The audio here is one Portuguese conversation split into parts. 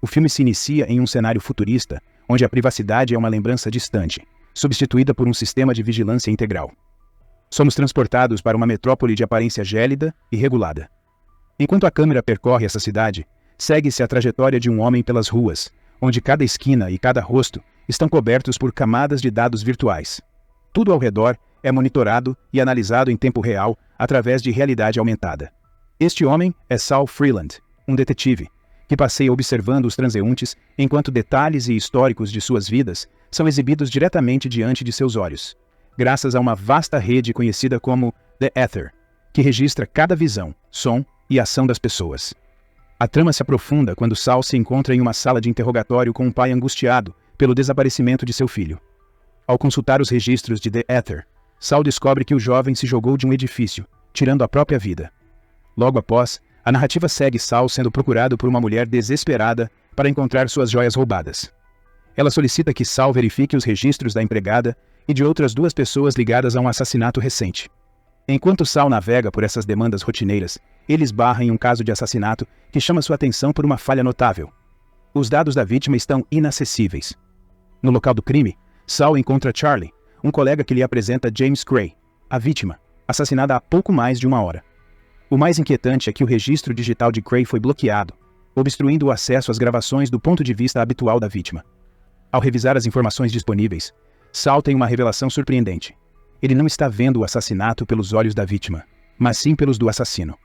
O filme se inicia em um cenário futurista, onde a privacidade é uma lembrança distante, substituída por um sistema de vigilância integral. Somos transportados para uma metrópole de aparência gélida e regulada. Enquanto a câmera percorre essa cidade, segue-se a trajetória de um homem pelas ruas, onde cada esquina e cada rosto estão cobertos por camadas de dados virtuais. Tudo ao redor é monitorado e analisado em tempo real através de realidade aumentada. Este homem é Saul Freeland, um detetive, que passeia observando os transeuntes enquanto detalhes e históricos de suas vidas são exibidos diretamente diante de seus olhos, graças a uma vasta rede conhecida como The Ether, que registra cada visão, som e ação das pessoas. A trama se aprofunda quando Saul se encontra em uma sala de interrogatório com um pai angustiado pelo desaparecimento de seu filho. Ao consultar os registros de The Ether, Saul descobre que o jovem se jogou de um edifício, tirando a própria vida. Logo após, a narrativa segue Saul sendo procurado por uma mulher desesperada para encontrar suas joias roubadas. Ela solicita que Saul verifique os registros da empregada e de outras 2 pessoas ligadas a um assassinato recente. Enquanto Saul navega por essas demandas rotineiras, ele esbarra em um caso de assassinato que chama sua atenção por uma falha notável. Os dados da vítima estão inacessíveis. No local do crime, Saul encontra Charlie, um colega que lhe apresenta James Gray, a vítima, assassinada há pouco mais de 1 hora. O mais inquietante é que o registro digital de Gray foi bloqueado, obstruindo o acesso às gravações do ponto de vista habitual da vítima. Ao revisar as informações disponíveis, Saul tem uma revelação surpreendente. Ele não está vendo o assassinato pelos olhos da vítima, mas sim pelos do assassino.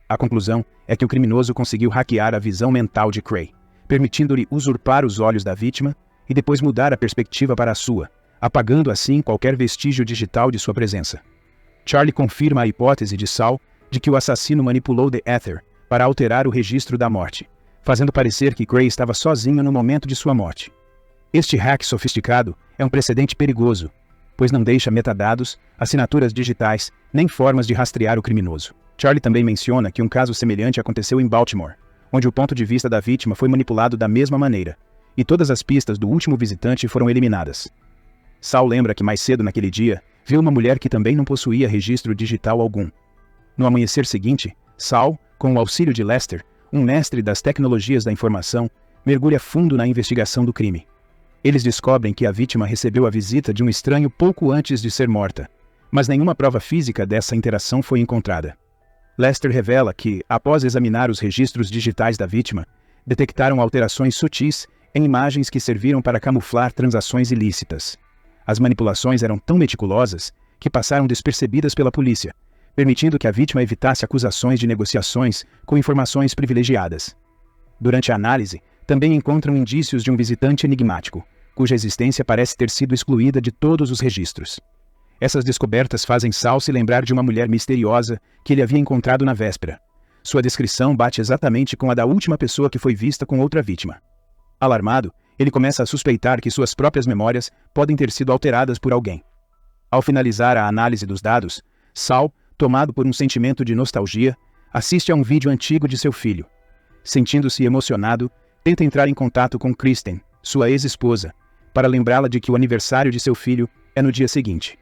A conclusão é que o criminoso conseguiu hackear a visão mental de Gray, permitindo-lhe usurpar os olhos da vítima e depois mudar a perspectiva para a sua, apagando assim qualquer vestígio digital de sua presença. Charlie confirma a hipótese de Saul de que o assassino manipulou The Ether para alterar o registro da morte, fazendo parecer que Gray estava sozinho no momento de sua morte. Este hack sofisticado é um precedente perigoso, pois não deixa metadados, assinaturas digitais, nem formas de rastrear o criminoso. Charlie também menciona que um caso semelhante aconteceu em Baltimore, onde o ponto de vista da vítima foi manipulado da mesma maneira, e todas as pistas do último visitante foram eliminadas. Saul lembra que mais cedo naquele dia, viu uma mulher que também não possuía registro digital algum. No amanhecer seguinte, Saul, com o auxílio de Lester, um mestre das tecnologias da informação, mergulha fundo na investigação do crime. Eles descobrem que a vítima recebeu a visita de um estranho pouco antes de ser morta, mas nenhuma prova física dessa interação foi encontrada. Lester revela que, após examinar os registros digitais da vítima, detectaram alterações sutis em imagens que serviram para camuflar transações ilícitas. As manipulações eram tão meticulosas que passaram despercebidas pela polícia, permitindo que a vítima evitasse acusações de negociações com informações privilegiadas. Durante a análise, também encontram indícios de um visitante enigmático, cuja existência parece ter sido excluída de todos os registros. Essas descobertas fazem Saul se lembrar de uma mulher misteriosa que ele havia encontrado na véspera. Sua descrição bate exatamente com a da última pessoa que foi vista com outra vítima. Alarmado, ele começa a suspeitar que suas próprias memórias podem ter sido alteradas por alguém. Ao finalizar a análise dos dados, Saul, tomado por um sentimento de nostalgia, assiste a um vídeo antigo de seu filho. Sentindo-se emocionado, tenta entrar em contato com Kristen, sua ex-esposa, para lembrá-la de que o aniversário de seu filho é no dia seguinte.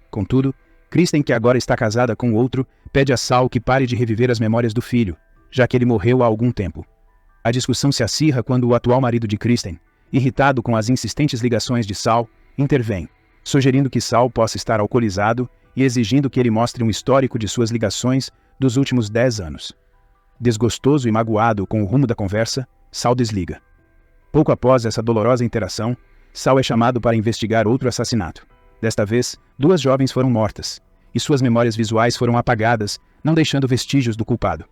Contudo, Kristen, que agora está casada com outro, pede a Saul que pare de reviver as memórias do filho, já que ele morreu há algum tempo. A discussão se acirra quando o atual marido de Kristen, irritado com as insistentes ligações de Saul, intervém, sugerindo que Saul possa estar alcoolizado e exigindo que ele mostre um histórico de suas ligações dos últimos 10 anos. Desgostoso e magoado com o rumo da conversa, Saul desliga. Pouco após essa dolorosa interação, Saul é chamado para investigar outro assassinato. Desta vez, 2 jovens foram mortas, e suas memórias visuais foram apagadas, não deixando vestígios do culpado.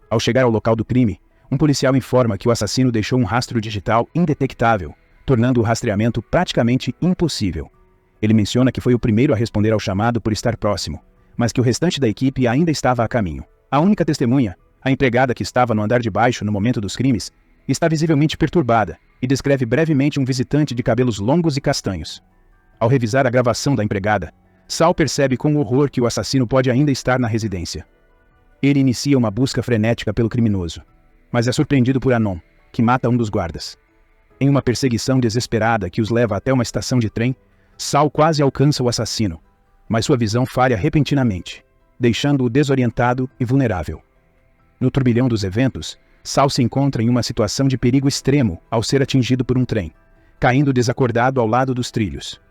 Ao chegar ao local do crime, um policial informa que o assassino deixou um rastro digital indetectável, tornando o rastreamento praticamente impossível. Ele menciona que foi o primeiro a responder ao chamado por estar próximo, mas que o restante da equipe ainda estava a caminho. A única testemunha, a empregada que estava no andar de baixo no momento dos crimes, está visivelmente perturbada e descreve brevemente um visitante de cabelos longos e castanhos. Ao revisar a gravação da empregada, Saul percebe com horror que o assassino pode ainda estar na residência. Ele inicia uma busca frenética pelo criminoso, mas é surpreendido por Anon, que mata um dos guardas. Em uma perseguição desesperada que os leva até uma estação de trem, Saul quase alcança o assassino, mas sua visão falha repentinamente, deixando-o desorientado e vulnerável. No turbilhão dos eventos, Sal se encontra em uma situação de perigo extremo ao ser atingido por um trem, caindo desacordado ao lado dos trilhos.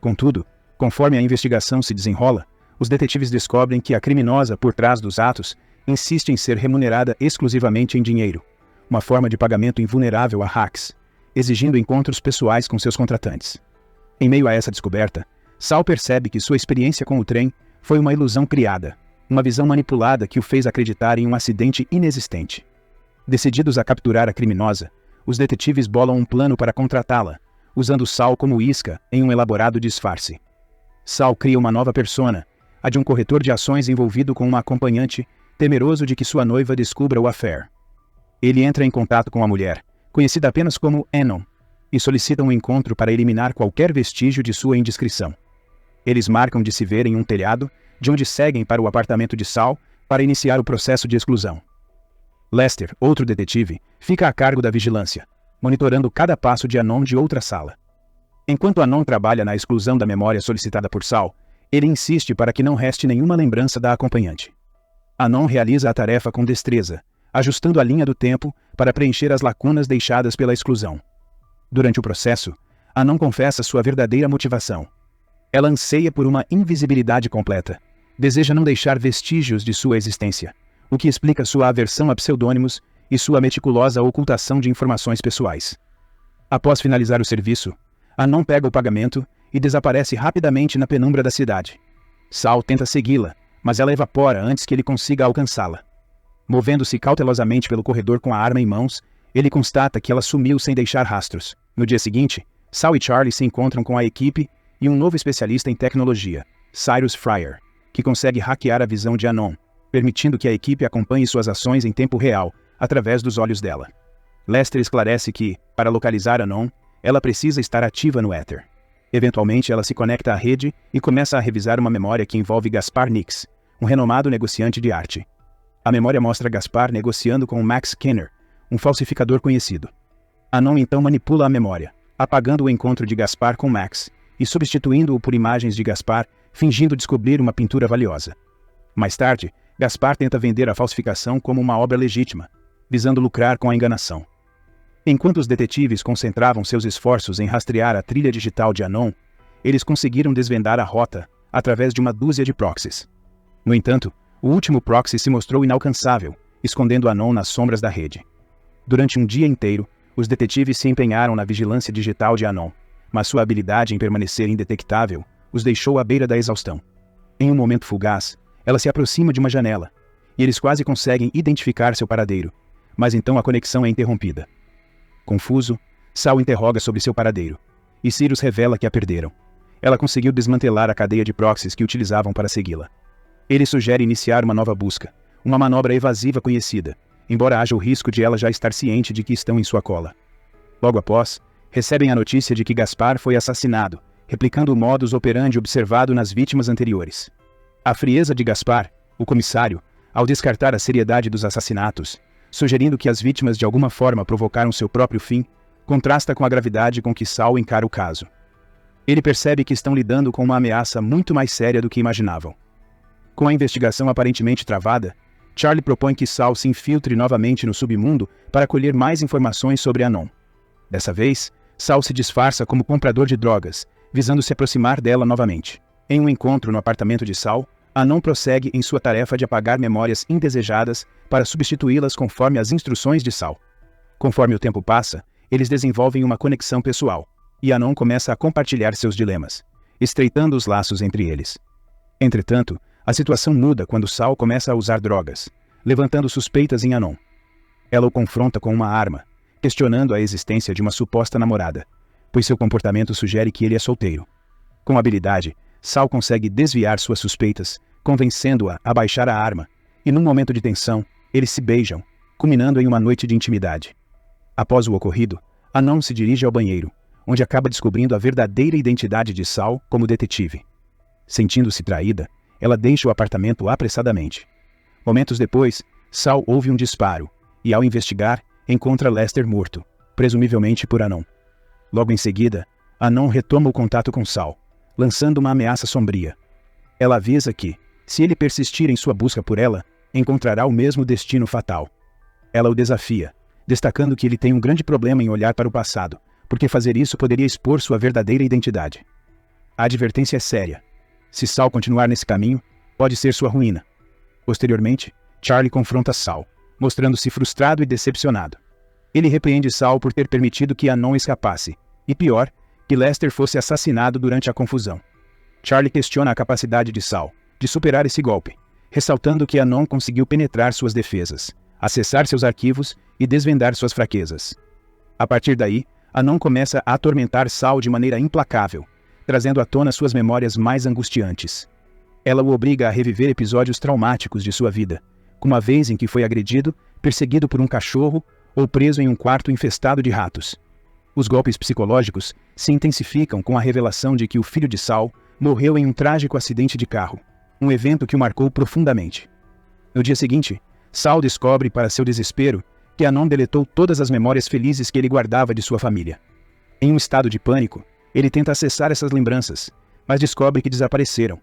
Contudo, conforme a investigação se desenrola, os detetives descobrem que a criminosa por trás dos atos insiste em ser remunerada exclusivamente em dinheiro, uma forma de pagamento invulnerável a hacks, exigindo encontros pessoais com seus contratantes. Em meio a essa descoberta, Sal percebe que sua experiência com o trem foi uma ilusão criada, uma visão manipulada que o fez acreditar em um acidente inexistente. Decididos a capturar a criminosa, os detetives bolam um plano para contratá-la, usando Sal como isca em um elaborado disfarce. Sal cria uma nova persona, a de um corretor de ações envolvido com uma acompanhante, temeroso de que sua noiva descubra o affair. Ele entra em contato com a mulher, conhecida apenas como Anon, e solicita um encontro para eliminar qualquer vestígio de sua indiscrição. Eles marcam de se ver em um telhado, de onde seguem para o apartamento de Sal para iniciar o processo de exclusão. Lester, outro detetive, fica a cargo da vigilância, monitorando cada passo de Anon de outra sala. Enquanto Anon trabalha na exclusão da memória solicitada por Sal, ele insiste para que não reste nenhuma lembrança da acompanhante. Anon realiza a tarefa com destreza, ajustando a linha do tempo para preencher as lacunas deixadas pela exclusão. Durante o processo, Anon confessa sua verdadeira motivação. Ela anseia por uma invisibilidade completa, deseja não deixar vestígios de sua existência, o que explica sua aversão a pseudônimos e sua meticulosa ocultação de informações pessoais. Após finalizar o serviço, Anon pega o pagamento e desaparece rapidamente na penumbra da cidade. Sal tenta segui-la, mas ela evapora antes que ele consiga alcançá-la. Movendo-se cautelosamente pelo corredor com a arma em mãos, ele constata que ela sumiu sem deixar rastros. No dia seguinte, Sal e Charlie se encontram com a equipe e um novo especialista em tecnologia, Cyrus Fryer, que consegue hackear a visão de Anon, permitindo que a equipe acompanhe suas ações em tempo real, através dos olhos dela. Lester esclarece que, para localizar Anon, ela precisa estar ativa no éter. Eventualmente, ela se conecta à rede e começa a revisar uma memória que envolve Gaspar Nix, um renomado negociante de arte. A memória mostra Gaspar negociando com Max Skinner, um falsificador conhecido. Anon então manipula a memória, apagando o encontro de Gaspar com Max e substituindo-o por imagens de Gaspar, fingindo descobrir uma pintura valiosa. Mais tarde, Gaspar tenta vender a falsificação como uma obra legítima, visando lucrar com a enganação. Enquanto os detetives concentravam seus esforços em rastrear a trilha digital de Anon, eles conseguiram desvendar a rota através de uma dúzia de proxies. No entanto, o último proxy se mostrou inalcançável, escondendo Anon nas sombras da rede. Durante um dia inteiro, os detetives se empenharam na vigilância digital de Anon, mas sua habilidade em permanecer indetectável os deixou à beira da exaustão. Em um momento fugaz, ela se aproxima de uma janela, e eles quase conseguem identificar seu paradeiro, mas então a conexão é interrompida. Confuso, Sal interroga sobre seu paradeiro, e Cyrus revela que a perderam. Ela conseguiu desmantelar a cadeia de proxies que utilizavam para segui-la. Ele sugere iniciar uma nova busca, uma manobra evasiva conhecida, embora haja o risco de ela já estar ciente de que estão em sua cola. Logo após, recebem a notícia de que Gaspar foi assassinado, replicando o modus operandi observado nas vítimas anteriores. A frieza de Gaspar, o comissário, ao descartar a seriedade dos assassinatos, sugerindo que as vítimas de alguma forma provocaram seu próprio fim, contrasta com a gravidade com que Sal encara o caso. Ele percebe que estão lidando com uma ameaça muito mais séria do que imaginavam. Com a investigação aparentemente travada, Charlie propõe que Sal se infiltre novamente no submundo para colher mais informações sobre Anon. Dessa vez, Sal se disfarça como comprador de drogas, visando se aproximar dela novamente. Em um encontro no apartamento de Sal, Anon prossegue em sua tarefa de apagar memórias indesejadas para substituí-las conforme as instruções de Sal. Conforme o tempo passa, eles desenvolvem uma conexão pessoal, e Anon começa a compartilhar seus dilemas, estreitando os laços entre eles. Entretanto, a situação muda quando Sal começa a usar drogas, levantando suspeitas em Anon. Ela o confronta com uma arma, questionando a existência de uma suposta namorada, pois seu comportamento sugere que ele é solteiro. Com habilidade, Sal consegue desviar suas suspeitas, convencendo-a a baixar a arma, e num momento de tensão, eles se beijam, culminando em uma noite de intimidade. Após o ocorrido, Anon se dirige ao banheiro, onde acaba descobrindo a verdadeira identidade de Sal como detetive. Sentindo-se traída, ela deixa o apartamento apressadamente. Momentos depois, Sal ouve um disparo, e ao investigar, encontra Lester morto, presumivelmente por Anon. Logo em seguida, Anon retoma o contato com Sal, lançando uma ameaça sombria. Ela avisa que, se ele persistir em sua busca por ela, encontrará o mesmo destino fatal. Ela o desafia, destacando que ele tem um grande problema em olhar para o passado, porque fazer isso poderia expor sua verdadeira identidade. A advertência é séria. Se Saul continuar nesse caminho, pode ser sua ruína. Posteriormente, Charlie confronta Saul, mostrando-se frustrado e decepcionado. Ele repreende Saul por ter permitido que Anon escapasse, e pior, que Lester fosse assassinado durante a confusão. Charlie questiona a capacidade de Saul de superar esse golpe, ressaltando que Anon conseguiu penetrar suas defesas, acessar seus arquivos e desvendar suas fraquezas. A partir daí, Anon começa a atormentar Saul de maneira implacável, trazendo à tona suas memórias mais angustiantes. Ela o obriga a reviver episódios traumáticos de sua vida, como a vez em que foi agredido, perseguido por um cachorro ou preso em um quarto infestado de ratos. Os golpes psicológicos se intensificam com a revelação de que o filho de Saul morreu em um trágico acidente de carro, um evento que o marcou profundamente. No dia seguinte, Saul descobre, para seu desespero, que Anon deletou todas as memórias felizes que ele guardava de sua família. Em um estado de pânico, ele tenta acessar essas lembranças, mas descobre que desapareceram.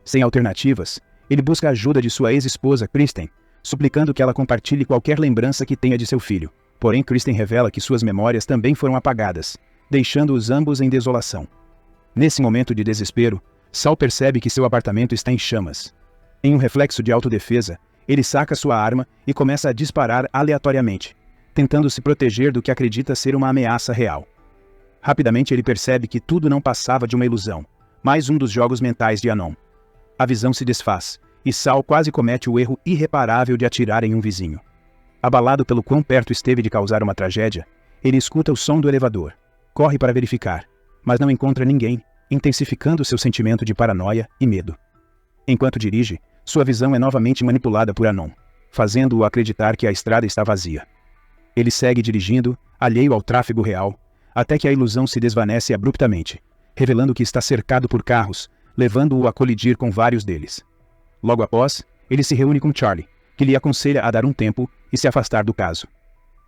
Sem alternativas, ele busca a ajuda de sua ex-esposa, Kristen, suplicando que ela compartilhe qualquer lembrança que tenha de seu filho. Porém, Kristen revela que suas memórias também foram apagadas, deixando-os ambos em desolação. Nesse momento de desespero, Saul percebe que seu apartamento está em chamas. Em um reflexo de autodefesa, ele saca sua arma e começa a disparar aleatoriamente, tentando se proteger do que acredita ser uma ameaça real. Rapidamente ele percebe que tudo não passava de uma ilusão, mais um dos jogos mentais de Anon. A visão se desfaz, e Saul quase comete o erro irreparável de atirar em um vizinho. Abalado pelo quão perto esteve de causar uma tragédia, ele escuta o som do elevador, corre para verificar, mas não encontra ninguém, intensificando seu sentimento de paranoia e medo. Enquanto dirige, sua visão é novamente manipulada por Anon, fazendo-o acreditar que a estrada está vazia. Ele segue dirigindo, alheio ao tráfego real, até que a ilusão se desvanece abruptamente, revelando que está cercado por carros, levando-o a colidir com vários deles. Logo após, ele se reúne com Charlie, que lhe aconselha a dar um tempo e se afastar do caso.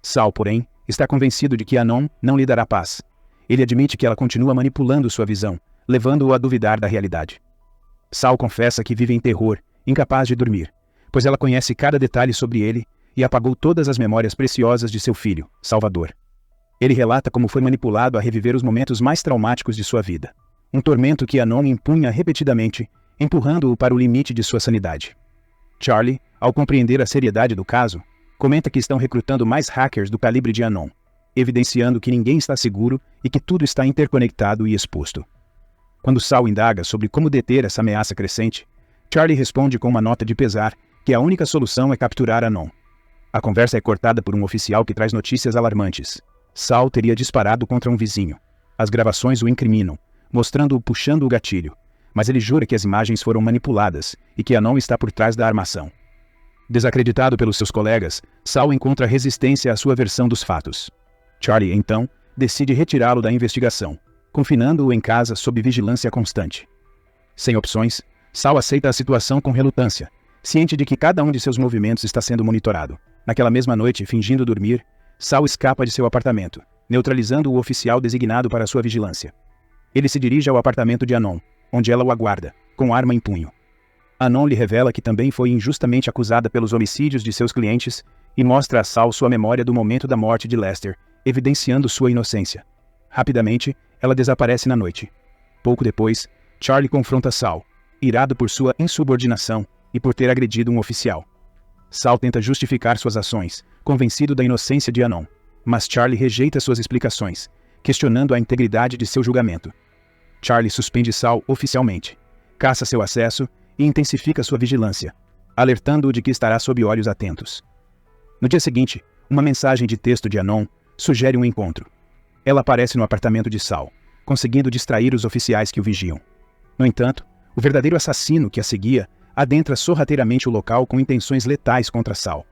Saul, porém, está convencido de que Anon não lhe dará paz. Ele admite que ela continua manipulando sua visão, levando-o a duvidar da realidade. Saul confessa que vive em terror, incapaz de dormir, pois ela conhece cada detalhe sobre ele e apagou todas as memórias preciosas de seu filho, Salvador. Ele relata como foi manipulado a reviver os momentos mais traumáticos de sua vida, um tormento que Anon impunha repetidamente, empurrando-o para o limite de sua sanidade. Charlie, ao compreender a seriedade do caso, comenta que estão recrutando mais hackers do calibre de Anon, evidenciando que ninguém está seguro e que tudo está interconectado e exposto. Quando Saul indaga sobre como deter essa ameaça crescente, Charlie responde com uma nota de pesar que a única solução é capturar Anon. A conversa é cortada por um oficial que traz notícias alarmantes. Saul teria disparado contra um vizinho. As gravações o incriminam, mostrando-o puxando o gatilho, mas ele jura que as imagens foram manipuladas e que Anon está por trás da armação. Desacreditado pelos seus colegas, Saul encontra resistência à sua versão dos fatos. Charlie, então, decide retirá-lo da investigação, confinando-o em casa sob vigilância constante. Sem opções, Saul aceita a situação com relutância, ciente de que cada um de seus movimentos está sendo monitorado. Naquela mesma noite, fingindo dormir, Saul escapa de seu apartamento, neutralizando o oficial designado para sua vigilância. Ele se dirige ao apartamento de Anon, onde ela o aguarda, com arma em punho. Anon lhe revela que também foi injustamente acusada pelos homicídios de seus clientes e mostra a Saul sua memória do momento da morte de Lester, evidenciando sua inocência. Rapidamente, ela desaparece na noite. Pouco depois, Charlie confronta Saul, irado por sua insubordinação e por ter agredido um oficial. Saul tenta justificar suas ações, convencido da inocência de Anon, mas Charlie rejeita suas explicações, questionando a integridade de seu julgamento. Charlie suspende Saul oficialmente, caça seu acesso e intensifica sua vigilância, alertando-o de que estará sob olhos atentos. No dia seguinte, uma mensagem de texto de Anon sugere um encontro. Ela aparece no apartamento de Saul, conseguindo distrair os oficiais que o vigiam. No entanto, o verdadeiro assassino que a seguia adentra sorrateiramente o local com intenções letais contra Saul.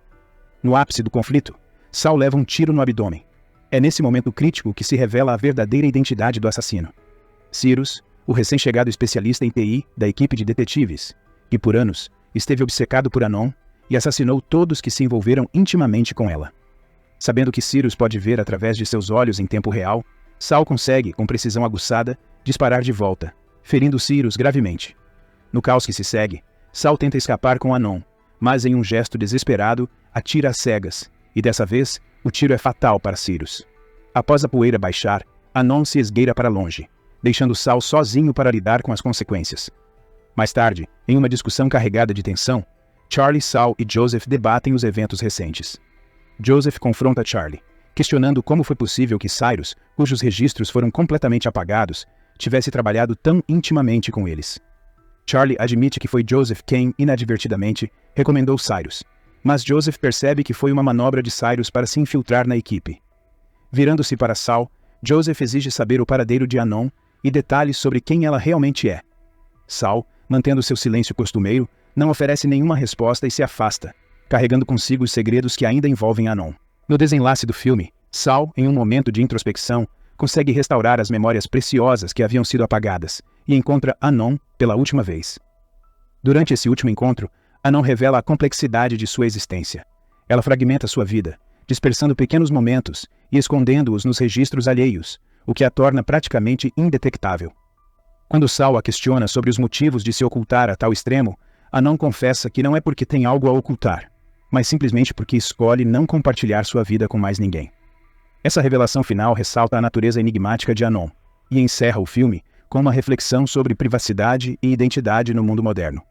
No ápice do conflito, Saul leva um tiro no abdômen. É nesse momento crítico que se revela a verdadeira identidade do assassino. Cyrus, o recém-chegado especialista em TI da equipe de detetives, que por anos esteve obcecado por Anon e assassinou todos que se envolveram intimamente com ela. Sabendo que Cyrus pode ver através de seus olhos em tempo real, Saul consegue, com precisão aguçada, disparar de volta, ferindo Cyrus gravemente. No caos que se segue, Saul tenta escapar com Anon, mas em um gesto desesperado, atira às cegas, e dessa vez, o tiro é fatal para Sirius. Após a poeira baixar, Anon se esgueira para longe, deixando Sal sozinho para lidar com as consequências. Mais tarde, em uma discussão carregada de tensão, Charlie, Sal e Joseph debatem os eventos recentes. Joseph confronta Charlie, questionando como foi possível que Cyrus, cujos registros foram completamente apagados, tivesse trabalhado tão intimamente com eles. Charlie admite que foi Joseph quem, inadvertidamente, recomendou Cyrus, mas Joseph percebe que foi uma manobra de Cyrus para se infiltrar na equipe. Virando-se para Sal, Joseph exige saber o paradeiro de Anon e detalhes sobre quem ela realmente é. Sal, mantendo seu silêncio costumeiro, não oferece nenhuma resposta e se afasta, carregando consigo os segredos que ainda envolvem Anon. No desenlace do filme, Sal, em um momento de introspecção, consegue restaurar as memórias preciosas que haviam sido apagadas e encontra Anon pela última vez. Durante esse último encontro, Anon revela a complexidade de sua existência. Ela fragmenta sua vida, dispersando pequenos momentos e escondendo-os nos registros alheios, o que a torna praticamente indetectável. Quando Sal a questiona sobre os motivos de se ocultar a tal extremo, Anon confessa que não é porque tem algo a ocultar, mas simplesmente porque escolhe não compartilhar sua vida com mais ninguém. Essa revelação final ressalta a natureza enigmática de Anon e encerra o filme com uma reflexão sobre privacidade e identidade no mundo moderno.